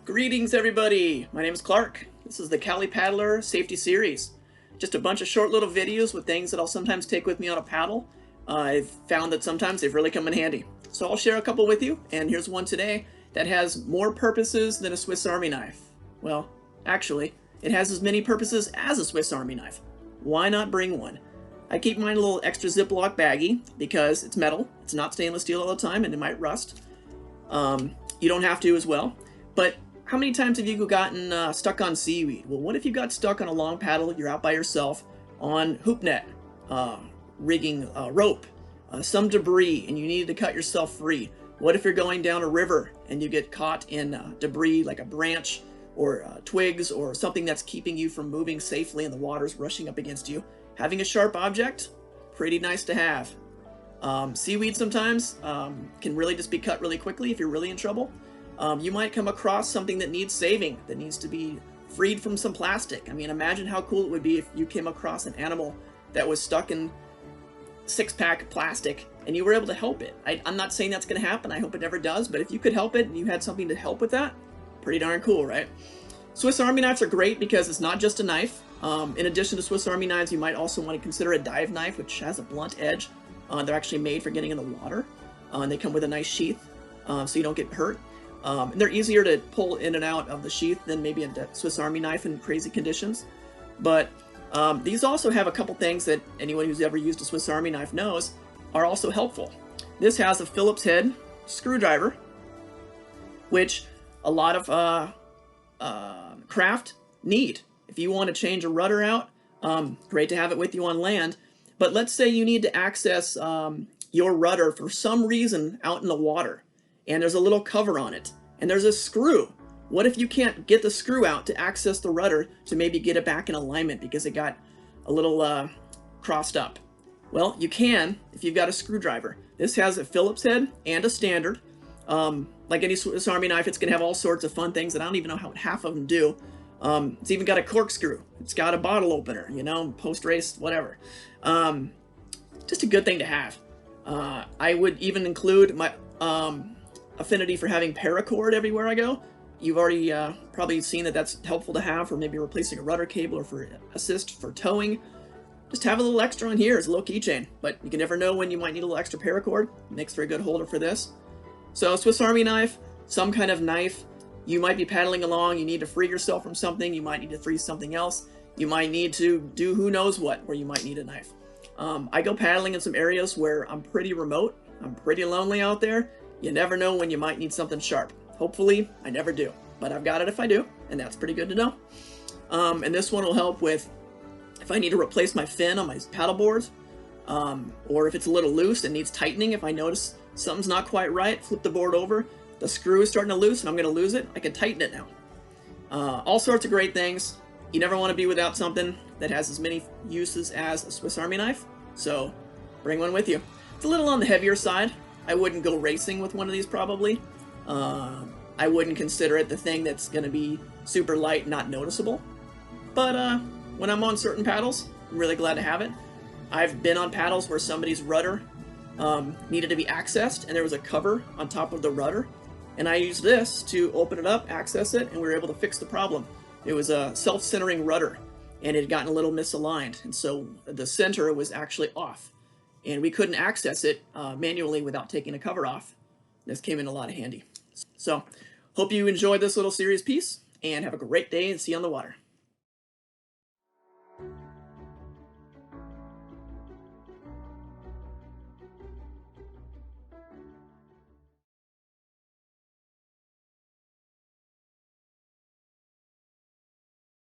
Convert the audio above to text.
Greetings everybody, my name is Clark. This is the Cali Paddler Safety Series. Just a bunch of short little videos with things that I'll sometimes take with me on a paddle. I've found that sometimes they've really come in handy. So I'll share a couple with you, and here's one today that has more purposes than a Swiss Army knife. Well, actually, it has as many purposes as a Swiss Army knife. Why not bring one? I keep mine a little extra Ziploc baggie because it's metal, it's not stainless steel all the time, and it might rust. You don't have to as well, but how many times have you gotten stuck on seaweed? Well, what if you got stuck on a long paddle, you're out by yourself on hoop net, rigging rope, some debris, and you needed to cut yourself free? What if you're going down a river and you get caught in debris like a branch or twigs or something that's keeping you from moving safely and the water's rushing up against you? Having a sharp object, pretty nice to have. Seaweed sometimes can really just be cut really quickly if you're really in trouble. You might come across something that needs saving, that needs to be freed from some plastic. I mean, imagine how cool it would be if you came across an animal that was stuck in six-pack plastic and you were able to help it. I'm not saying that's going to happen. I hope it never does, but if you could help it and you had something to help with that, pretty darn cool, right? Swiss Army knives are great because it's not just a knife. In addition to Swiss Army knives, you might also want to consider a dive knife, which has a blunt edge. They're actually made for getting in the water, and they come with a nice sheath, so you don't get hurt. And they're easier to pull in and out of the sheath than maybe a Swiss Army knife in crazy conditions. But these also have a couple things that anyone who's ever used a Swiss Army knife knows are also helpful. This has a Phillips head screwdriver, which a lot of craft need. If you want to change a rudder out, great to have it with you on land. But let's say you need to access your rudder for some reason out in the water, and there's a little cover on it, and there's a screw. What if you can't get the screw out to access the rudder to maybe get it back in alignment because it got a little crossed up? Well, you can if you've got a screwdriver. This has a Phillips head and a standard. Like any Swiss Army knife, it's going to have all sorts of fun things that I don't even know how half of them do. It's even got a corkscrew. It's got a bottle opener, you know, post-race, whatever. Just a good thing to have. I would even include my affinity for having paracord everywhere I go. You've already probably seen that that's helpful to have for maybe replacing a rudder cable or for assist for towing. Just have a little extra on here as a little keychain, but you can never know when you might need a little extra paracord. It makes for a good holder for this. So Swiss Army knife, some kind of knife. You might be paddling along, you need to free yourself from something, you might need to free something else, you might need to do who knows what, where you might need a knife. I go paddling in some areas where I'm pretty remote, I'm pretty lonely out there. You never know when you might need something sharp. Hopefully, I never do, but I've got it if I do, and that's pretty good to know. And this one will help with if I need to replace my fin on my paddleboard, or if it's a little loose and needs tightening. If I notice something's not quite right, flip the board over, the screw is starting to loose and I'm going to lose it, I can tighten it now. All sorts of great things. You never want to be without something that has as many uses as a Swiss Army knife, so bring one with you. It's a little on the heavier side. I wouldn't go racing with one of these probably. I wouldn't consider it the thing that's going to be super light and not noticeable. But when I'm on certain paddles, I'm really glad to have it. I've been on paddles where somebody's rudder needed to be accessed and there was a cover on top of the rudder. And I used this to open it up, access it, and we were able to fix the problem. It was a self-centering rudder, and it had gotten a little misaligned, and so the center was actually off. And we couldn't access it manually without taking a cover off. This came in a lot of handy. So, hope you enjoyed this little series piece, and have a great day, and see you on the water.